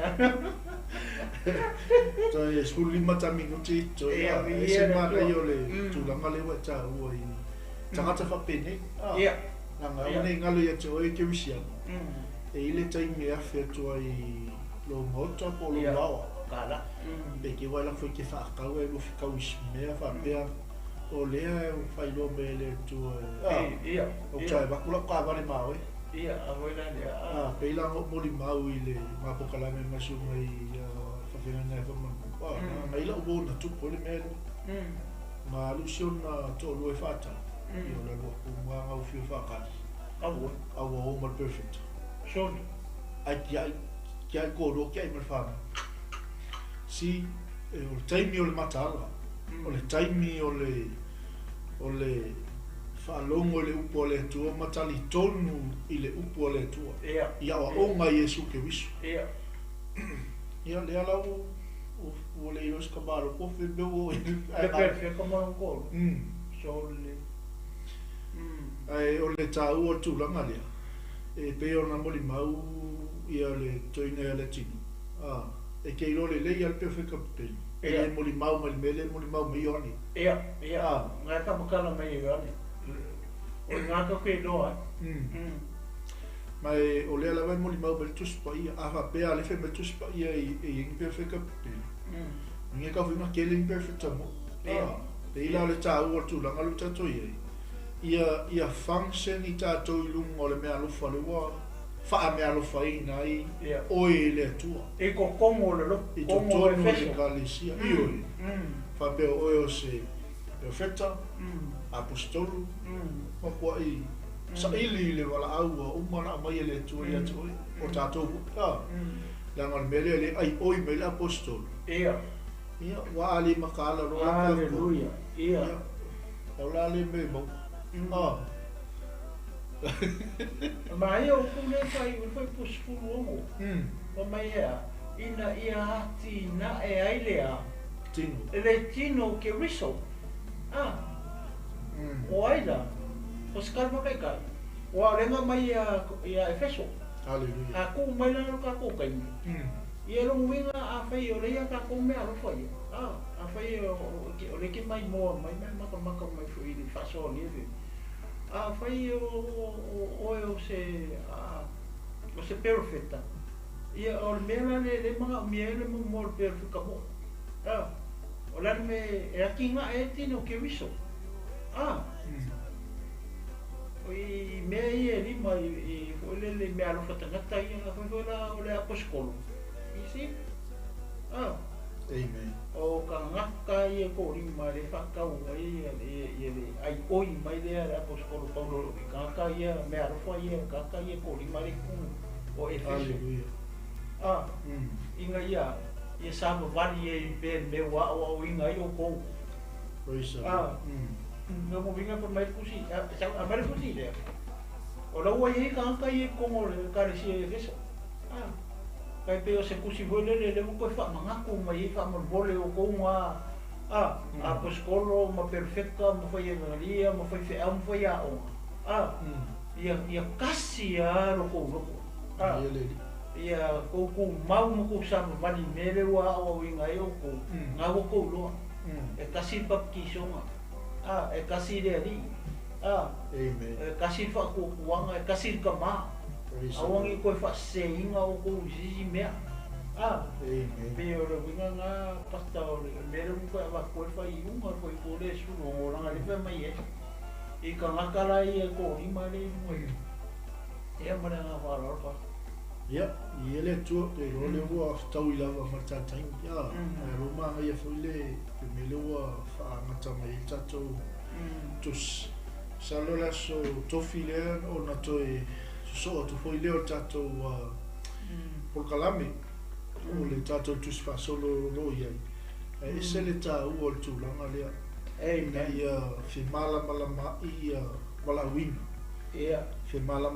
to e suli mata minuti to ia e ma yo le tu la ngale wa cha o i tanga fa pene ia nga one ngalo ya to e ke wisia e ile tai me a fe to ai lo moto po lo lawa kala pe ke wala foi ke fa ka we lo fika wis me fa pe o le o fai lo bele to ia o cha ba kula ka ba le ma we ia a wela le pe la mo li ma ile ma po kala me ma su mai fa fe na fa ma ma ila o na tu po le me ma lusion na to lo e fata io le lo ku ma au fi fa ka au mo perfect so ai ko lo ke me fa si o taimi o le matala o le taimi o le fa longo le upo le tua matali tonu i le upo le tua ia o nga Yesu ke wisu ia le ala o le iros kabalo ko fe be o le perfect como un gol so le ai o le tau o tu langa le e pe ona moli mau ia le toina le tino e ke lo le ia le perfect captain e le moli mau mal mele moli mau me yoni ia nga ka makala me yoni o nga ka ke do mai o le ala moli mau bel tus pa ia ava pe ale fe bel tus pa ia e perfect captain ninge ka fina ke le perfect mo e ila le tau o tu langa lu tato ia function i tato i lunga o le mea lufa le wa fa mea lufa i nai oi le tua e ko kongo le lo i to tonu le kalisia i oi whapeo oe o se profeta, apostolu, mapua i sa ili le wala au a umana mai le tu ia tu o tatou ta la ngal mele le ai oi me le apostol ia wa ali makala ro Haleluya. Ia. Ola le me mo Mai o kule fai pusfulu mo. O mai ina ia hati na e ailea. tino Le 𝗘𝗹𝗱𝗂𝗶𝗂. O aila. O 𝗘𝗹𝗱𝗂𝗿. O renga mai ia EFESO. Haleluya. Aku mai la ka ko kai. Ia lo winga a fai o le ka ko me alo fai. A fai o le ke mai mo mai maka mai fu i fa so ni ve. A fai o se perfetta. Ia o mela le mga miele mo perfetta mo. O la me e aki nga e 𝗘𝗹𝗱𝗂𝗿. Oi me ia li mai o le me alo fatangata ia foi la o le apostolo. Isi? Amen. O ka ngaka ia ko ri mai le fakau ia le ai oi mai le apostolo Paulo ka ka ia me alo foi ia ka ka ia ko ri mai ku o EFESO. Haleluya. Inga ia sa vali e pe me wa o inga i o ko. Praise the Lord. Nga mo vinga por mai kusi, a mai kusi le. O la wa ye ka ye como le ka si EFESO. Kai pe o se kusi vole le mo ko fa manga ko mai fa mo vole o ko ma apostolo ma perfecta mo foi evangelia mo foi fe mo foi a o. Ia kasi a lo ko. Ia ko mau mo ko sa vali mele wa o inga i o ko. Nga ko lo. E kasi baptismo. E kasi le ali. Amen. Kasi fa ko kuanga, kasi kama. Awang i ko fa seinga o ko sisi mea. Amen. Pero lo winga nga pastor, mero ko va ko fa i un ko ko le su no nga le fa mai e. I ka ngakala i ko i mare mo. E mara nga fa ro fa. Ja, ele tu te role wa tau ila wa matatai ya. Roma ia foi le mele wa fa mata mai tato. Tus salola so tofile o na toi so to foi le tato wa por kalame. O le tato tus fa solo lo ia. E se le ta u tu langa le. Ia fi mala ia wala win. Ia fi mala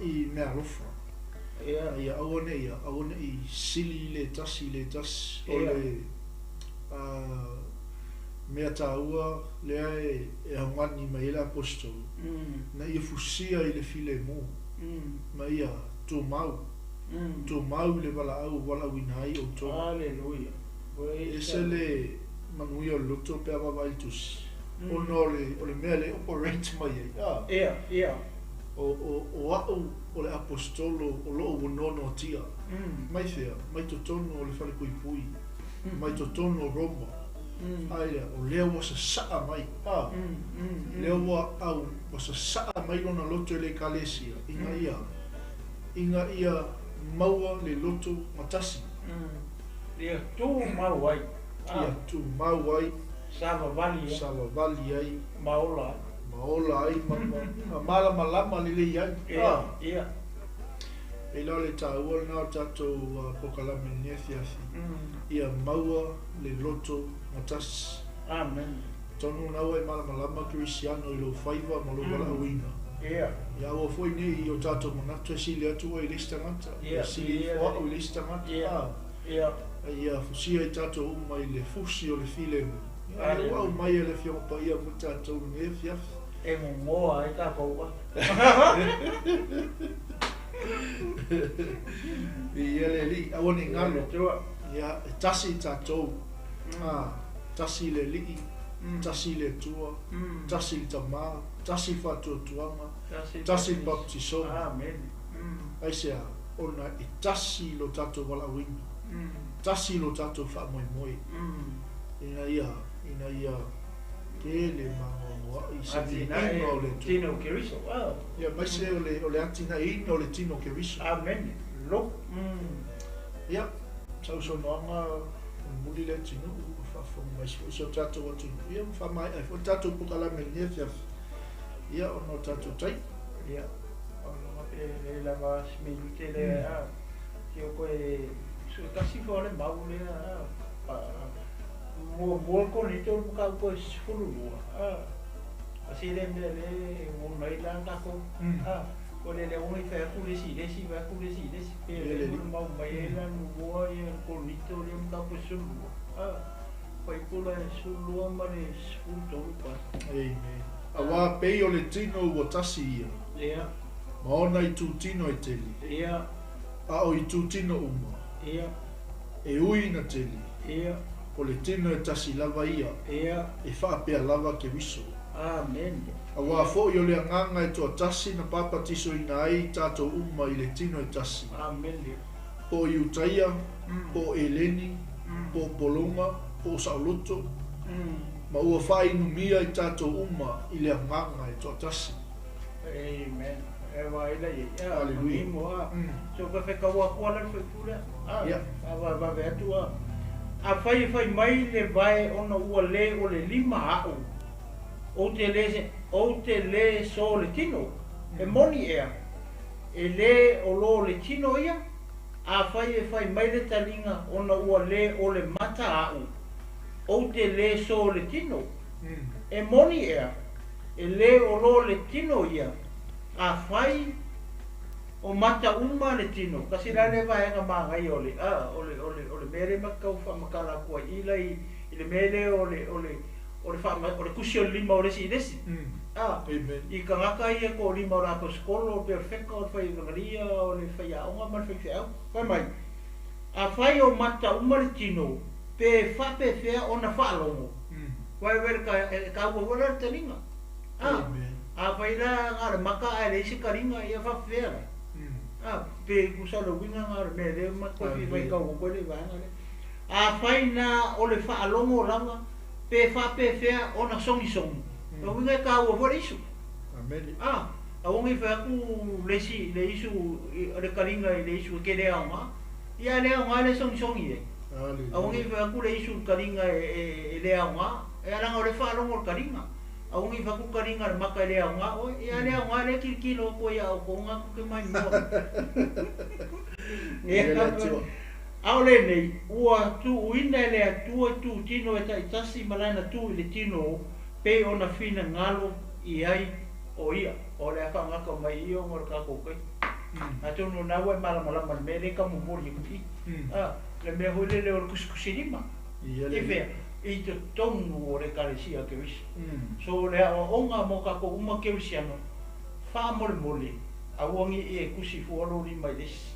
i me arofa. Ia aone i sili le tasi o le mea taua lea e hangani mai le apostol na ia fusia i le file mo ma ia tō mau le wala winai o tō Haleluya. e se le manui o loto pe ava vai tus o le mea le operate mai Ia o au o le apostolo o loo wonono tia mai fea mai totono o le fale pui mai totono o Roma aia o lea wa sa saa mai lea wa au wa sa saa mai lona loto e le kalesia inga ia MAUA le loto matasi ia tu MAUA ia tu MAUA Sava vali ai maola ai mala malama le ai ia e la le taua na tato pokalame nefiafi ia MAUA le loto matas amen tonu na e mala malama cristiano i lo faiva ma lo wala wina ia o foi ni o tato monato si le atu e lista mata si o lista mata ia fusia i tato mai le fusi o le file ia o mai le fio pa ia mo tato nefiafi e mo ai ka paua ia le li awoni ngalo ia tasi tato tasi le li tasi le tua tasi tama tasi fatu tuama tasi baptiso amen ai sea ona i tasi lo tato wala wina tasi lo tato fa moi ina ia Kele mango i se ino le 𝗘𝗹𝗱𝗂𝗿. Ia mai se o le atina ino le 𝗘𝗹𝗱𝗂𝗿. Amen. Lo. Ia, sau so noanga muli le tino fa fa mai so tato watu ia fa mai fa tato pukala menia fia ia ono tato tai ia ono le lava smilute le a que o coi so kasi fo le mau le a mo con ito ka ko fulu assim le mo mai la ka ko ko le un fe ku le si va ku le si pe le mau mai la no mo e con ito le ka ko sulu poi pula sulu ma le spunto pa amen awa pe o le tino o tasi ia ma ona I tu tino e teli ia a o I tu tino uma ia e ui na teli ia o le tino e tasi lava ia ia e wha pea lava ke wiso amen awa fo i o le anganga e toa tasi na papa tiso ina ai tato uma I le tino e tasi amen po I utaia po eleni po polonga po sauloto ma ua whai numia I tato uma I le anganga e toa tasi amen eva ila ia Hallelujah. moa so ka fe ka wa kwala fe pula Yeah. va ve tua a fai mai le vai ona ua le o le lima au o te le so le tino e moni e le o lo le tino ia a fai mai le talinga ona ua le o le mata au o te le so le tino e moni e le o lo le tino ia a fai o mata uma le tino kasi la le vai nga mangai ole mere makau fa makala ko ile mere ole fa ole kusio lima ole si desi amen I ka ngaka ia ko lima ora ko skolo perfecto o fai vangaria ole fai a unha man fai fa mai a fai o mata uma le tino pe fea ona fa longo vai ver ka ko wala talinga amen a fai la ngar maka ale si karinga ia fa fea pe kusalo winga ngar me le ma ko fi vai ka ko le va ngale a fai na o le fa longo langa pe fea ona songi o winga ka wo for isu amen a wongi fa ku le isu le karinga le isu ke le anga ia le anga le songi a wongi fa ku le isu karinga le anga e ala ngore fa longo karinga a wongi fa ku karinga maka le anga o ia le anga le kilo ko ia o ko nga ku mai mo aole nei ua tu uina le atua tu tino e taitasi malana tu le tino pe ona fina ngalo I ai o ia o le aka ngaka mai I o ngor ka kokai atu no na wa mala mala me le ka mo mori ki le me ho le o kuskusirima e ve I te tongu o le karesia ke wis so le o nga mo ka ko uma ke wisiano fa mole a wongi e kusi fu alo ni mai des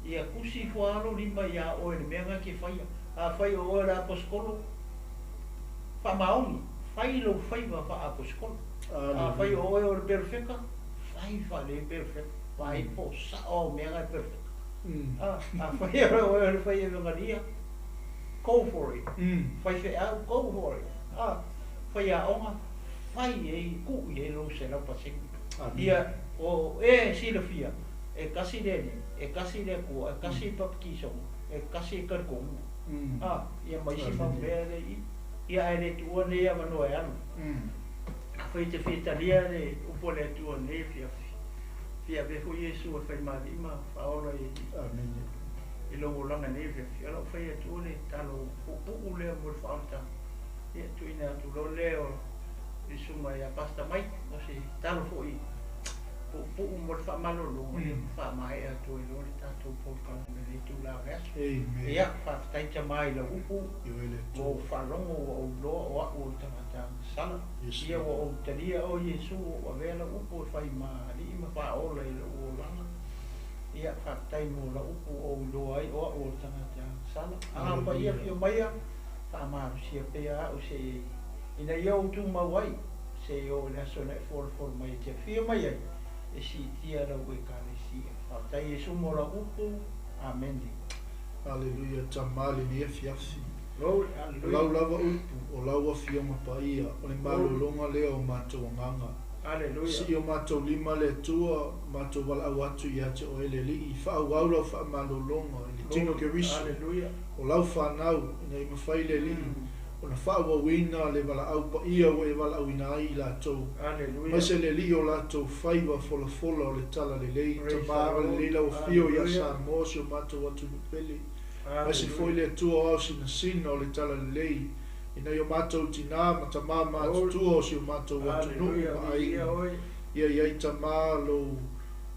ia kusi fu alo ni mai ya o le menga ke fai a fai o la poskolo fa maoni fai lo fai va fa poskolo a fai o le perfecta fai fa le perfect fai po sa o menga perfect a fai o le fai e ngaria go for it fai fe au go for it fai a onga fai e ku e lo se la pasing ia o silafia e kasi le ko e kasi papkiso e kasi karko ia mai si fa bele ia ele tu ne ia mano e ano foi te fita lia le upo le tu ne fia be fu Yesu fai mali ma fa ora amen I lo langa ne fia lo fai tu le talo pu le mo falta ia tu ina tu lo leo I suma ia pasta mai no si talo foi pu mo fa malo lo fa mai tu lo le tato po ka me tu la ves amen ia fa tai mai lo upu yo ele o falongo o lo o tamata sala ia o talia o Yesu o vela upu fai mali ma fa o le o langa ia fa tai mo la upu o lo ai o tamata sala pa ia fio mai fa ma si pe o se ina yo tu ma wai se o le so le for mai te fio mai e si tia la we ka le si fa tai Yesu mo la upu amen Hallelujah, tamali ni fiafi. Hallelujah. Lau lava upu o lau afia mapaia o le malolonga leo matua nganga. Si o mātou lima le tua, mātou wala au atu I ate o ele li, I wha au lau wha malolonga, I le tino ke riso, o lau whanau, ina I mawhai le li, o na wha au wina le wala au pa ia o e wala au ina ai la tau. Mai se le li o la tau whaiwa fola fola o le tala le lei, ta mara le leila o fio I asa mo si o mātou atu nupele. Mai se foi le tua au sina sina o le tala le lei, ina yo mātou tina ma ta mama tua o si o mātou atu nuku ma ai. Ia iai ta mā lo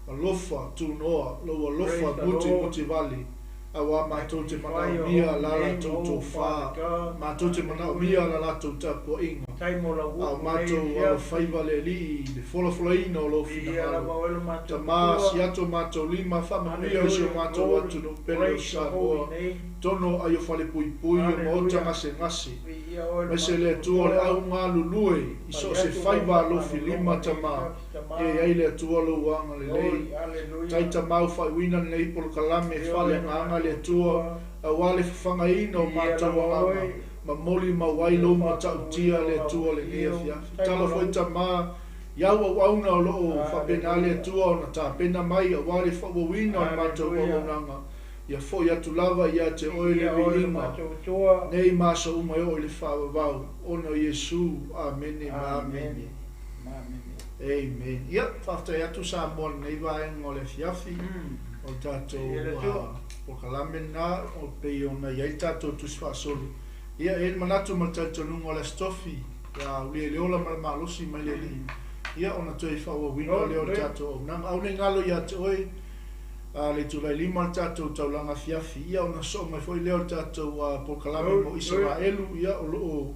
alofa tu noa, lo alofa muti vali. Awa mātou te manao mia la la tau tau whā, mātou te manao mia la la tau tāpua inga. Au mātou alo whaiva le li, le whola ina o lo whina halo. Ta mā si ato mātou lima whamanuia o si o mātou atu no pele o Samoa. Tono ai o whale pui o maota ngase. Mai se le tua le au ngā lulue, I so se whaiva lo lima ta mā. E ai le tua lo wanga le lei. Tai ta mau whaiwina nei polo kalame whale nganga le tua. A wale whanga ina o mātou wanga. Ma moli ma wailo ma tautia le tua le nia fiafi. Tala foi ta mā. Iau au auna o loo whapena le tua o na tā pena mai a wale whawawina o mātou wawonanga. Ia fo ia tu lava ia te oile vilinga. Nei masa uma e oile whawawau. Ono Yesu. Amen. Amen. Amen. Ia, whaftai atu sa moa nei vaenga o le fiafi. O tātou o kalamena o pei ona iai tātou tuswha solu. Ia e manatu ma tātou nunga o le stofi. Ia uli e leola ma malosi mai le li. Ia ona toi whawawina leo tātou au. Nang au ne ngalo ia te oi. Le tulai lima tātou taulanga fiafi. Ia ona so mai foi leo tātou pokalame mo Israelu. Ia o loo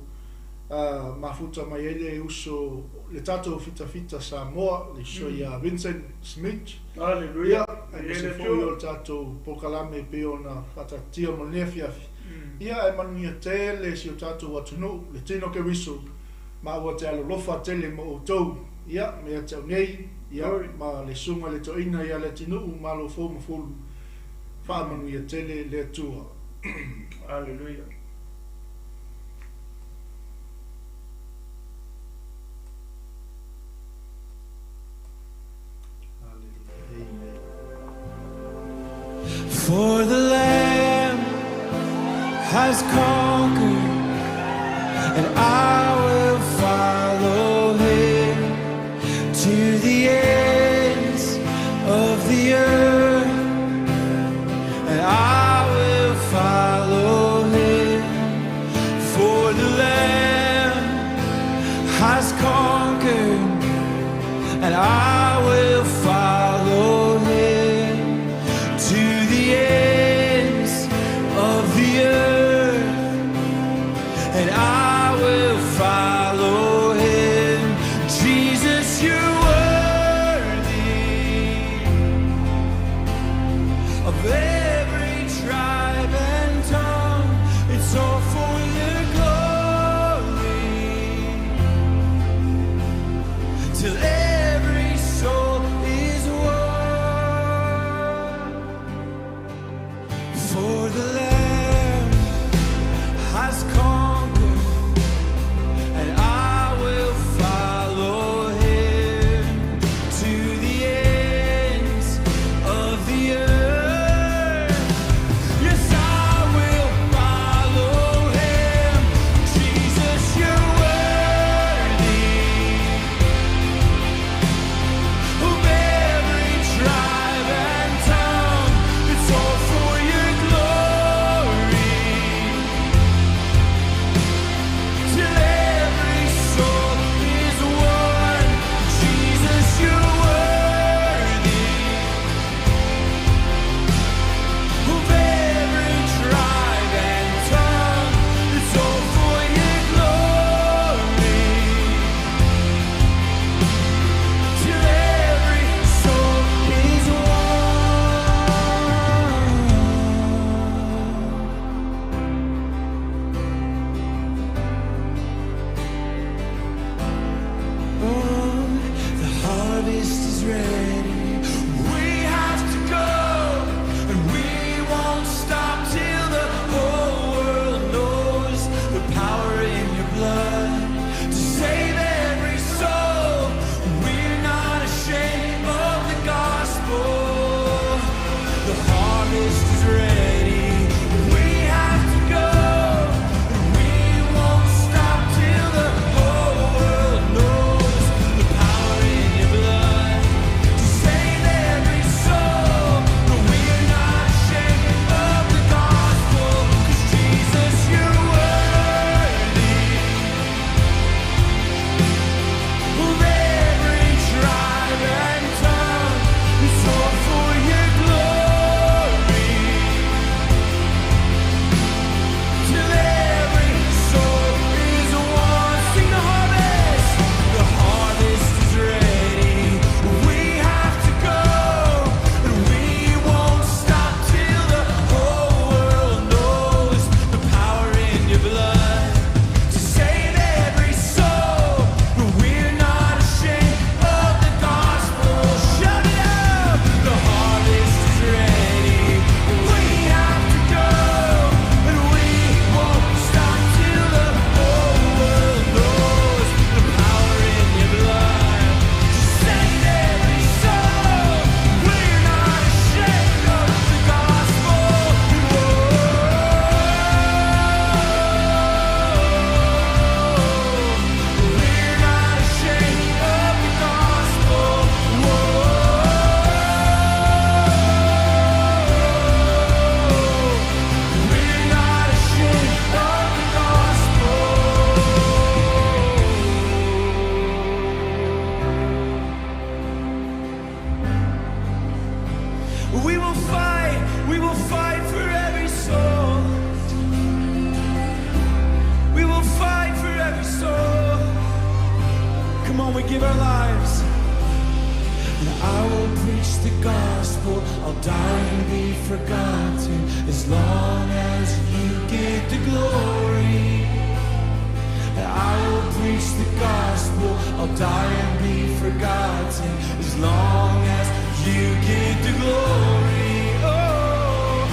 mafuta mai ele uso le tātou fita Samoa. Le so ia Vincent Smith. Ia e se foi o tātou pokalame pe ona whatatia mo le fiafi. Ia e manu ia tele si o tātou atunu. Le tino ke wiso. MAUA te alo lofa tele mo o tau. Ia mea tau nei. Ia ma le sunga le toina ia le tinu ma lo fo mo fulu. Fa manu ia tele le tua. Hallelujah. Amen. For the Lamb has conquered, and I will follow him to the ends of the earth, and I will follow him. For the Lamb has conquered, and I will follow him to the ends of the earth, and I will follow We will fight for every soul. We will fight for every soul. Come on, we give our lives. And I will preach the gospel. I'll die and be forgotten as long as you get the glory. And I will preach the gospel. I'll die and be forgotten as long as you get the glory. Oh,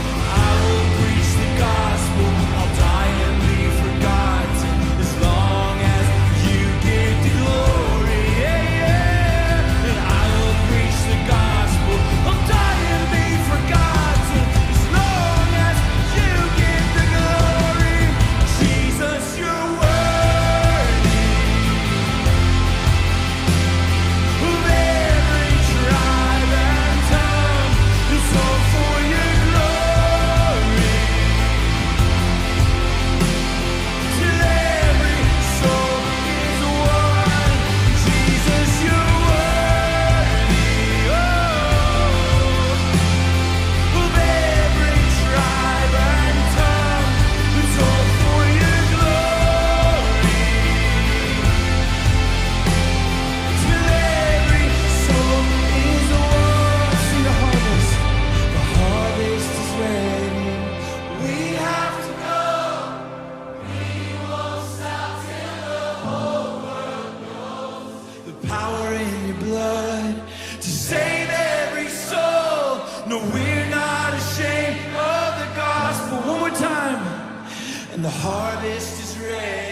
I will preach the gospel. I'll die and be forgotten as long as you get the glory. Yeah, yeah. And I will preach the gospel. I'll die and be forgotten as long as you get the glory. Jesus, you're worthy of every tribe and tongue. It's all for your glory. Till every soul is one. Jesus, you're worthy, of every tribe and tongue. It's all for your glory. Till every soul is one. See the harvest. The harvest is ready. We have to go. We won't stop till the whole world knows the power in your blood to save every soul. No, we're not ashamed of the gospel. One more time. And the harvest is ready.